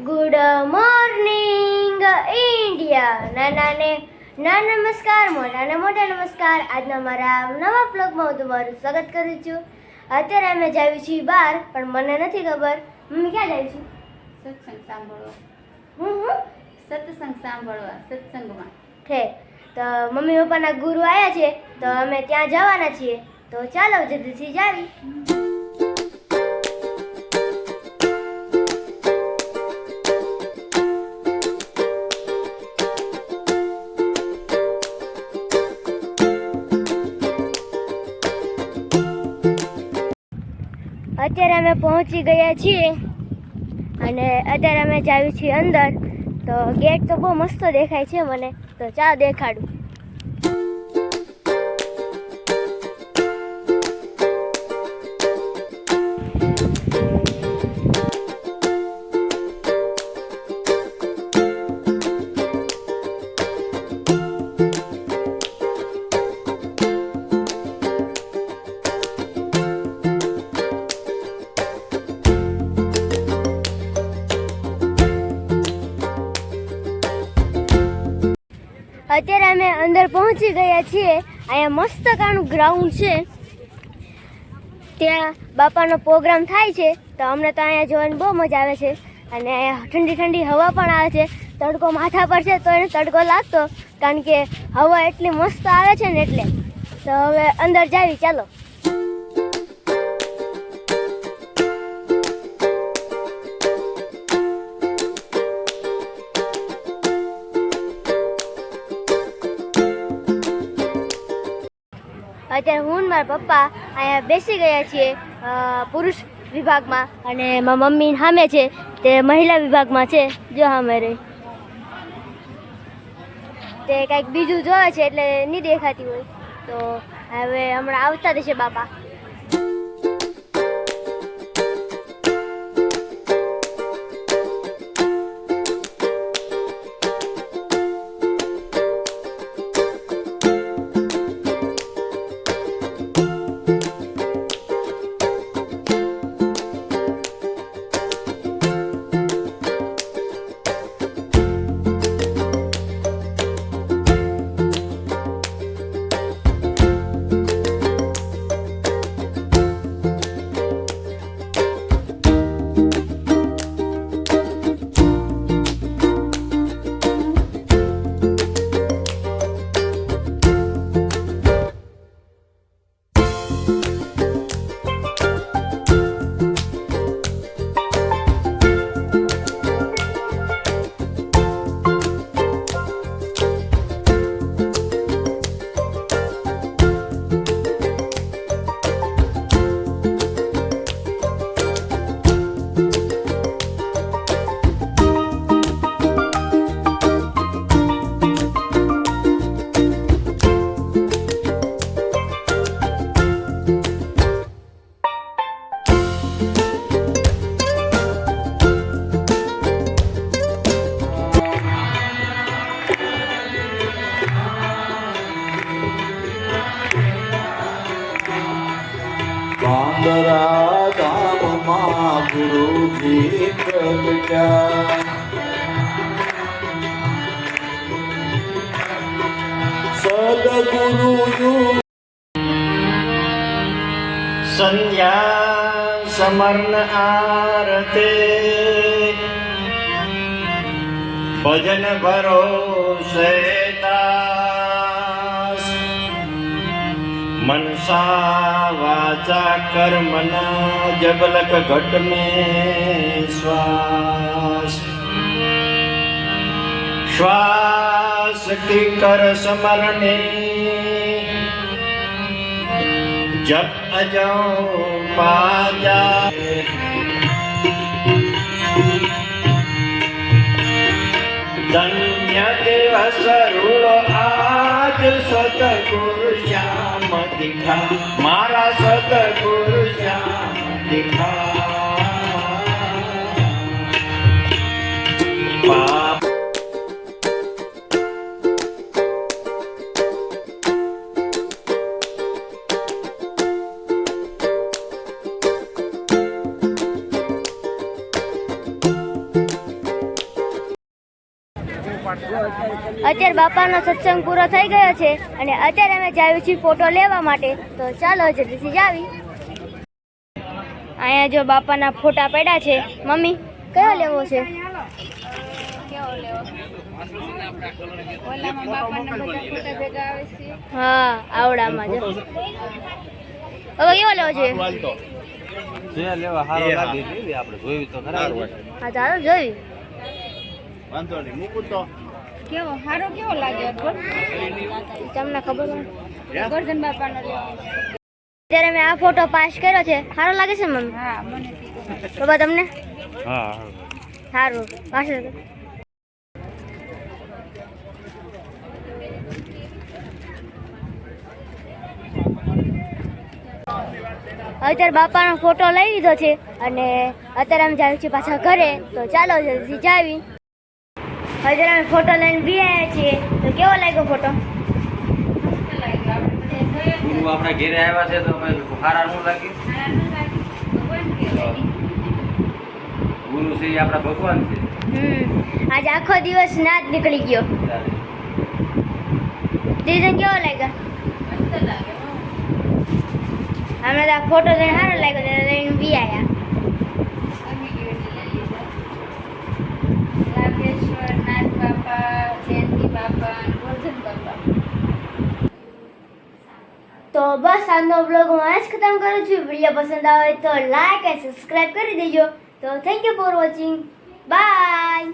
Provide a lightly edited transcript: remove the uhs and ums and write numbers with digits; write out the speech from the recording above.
Good morning India. નાનાને નાના નમસ્કાર, મોટાને મોટા નમસ્કાર. આજના મારા નવા બ્લોગમાં હું તમારું સ્વાગત કરું છું. અત્યારે અમે જાવી છીએ બહાર, પણ મને નથી ખબર મમ્મી ક્યાં જાય છે. સત્સંગ સાંભળવા. સત્સંગ સાંભળવા સત્સંગમાં છે. તો મમ્મી પપ્પાના ગુરુ આવ્યા છે, તો અમે ત્યાં જવાના છીએ. તો ચાલો જલ્દીથી જાવી. અત્યારે અમે પહોંચી ગયા છીએ અને અત્યારે અમે જાવી છીએ અંદર. તો ગેટ તો બહુ મસ્ત દેખાય છે મને, તો ચાલો દેખાડું. અત્યારે અમે અંદર પહોંચી ગયા છીએ. અહીંયા મસ્ત કાનું ગ્રાઉન્ડ છે, ત્યાં બાપાનો પ્રોગ્રામ થાય છે. તો અમને તો અહીંયા જોવાની બહુ મજા આવે છે અને અહીંયા ઠંડી ઠંડી હવા પણ આવે છે. તડકો માથા પર છે તો એને તડકો લાગતો, કારણ કે હવા એટલી મસ્ત આવે છે ને એટલે. તો હવે અંદર જાવી, ચાલો. અત્યારે હું ને મારા પપ્પા અહીંયા બેસી ગયા છીએ પુરુષ વિભાગમાં, અને મારા મમ્મી સામે છે તે મહિલા વિભાગમાં છે. જો સામે રહી તે કંઈક બીજું જોવે છે એટલે નહીં દેખાતી હોય. તો હવે હમણાં આવતા રહેશે બાપા. બાંદરા ગામમાં ગુરુજી પ્રગટ્યા, સદગુરુ સંધ્યા સમર્ન આરતે, ભજન ભરોસે मनसा वाचा कर्मना जबलक घट में श्वास, श्वास की कर स्मरणे जब अजो पाजा, धन्य दिवस रूड़ो आज सतगुरु श्याम दिखा, मारा सतगुरु श्याम दिखा. पाप અત્યારે બાપાનો સત્સંગ પૂરો થઈ ગયો છે અને અત્યારે અમે જાવી છીએ ફોટો લેવા માટે. તો ચાલો જલ્દીથી જાવી. અહીંયા જો બાપાના ફોટા પડ્યા છે. મમ્મી કયો લેવો છે? કેવો લેવો? ઓલામાં બાપાના બધા ફોટા ભેગા આવે છે. હા આવડામાં જો. હવે કેવો લેવો છે? જે લેવા હારો લાગે લેવી આપણે જોયું તો ખરા. હા ચાલો જોઈ. વાંધો નહીં મૂકું તો કેવો હારો કેવો લાગે અકબર? તમને ખબર હોય? ગોરધન બાપાનો લેવો. અત્યારે મેં આ ફોટો પાસ કર્યો છે. સારો લાગે છે મમ્મી? હા મને બાબા તમને? હા સારું પાસે અત્યારે બાપાનો ફોટો લઈ લીધો છે અને અત્યારે અમે જાવી છીએ પાછા ઘરે. તો ચાલો જલ્દી જાવી. અત્યારે અમે ફોટો લઈને બી આવ્યા છીએ. તો કેવો લાગ્યો ફોટો? ગુરુ આપણા ઘેરે આવ્યા છે તો અમે હારા નું લાગી. ગુરુ છે એ આપણા ભગવાન છે. આજે આખો દિવસ ના જ નીકળી ગયો. ડિઝાઇન કેવો લાગ્યો? મસ્ત લાગે હો. અમને તો આ ફોટો લઈને સારો લાગ્યો ત્યારે લઈને બી આવ્યા. ગમી ગયું એટલે લઈ લીધો. લાભેશ્વર નાથ બાપા, જયંતિ બાપા અને ગોરધન બાપા. તો બસ આજનો બ્લોગ હું આજ ખતમ કરું છું. વિડીયો પસંદ આવે તો લાઈક અને સબસ્ક્રાઇબ કરી દેજો. તો thank you for watching. By.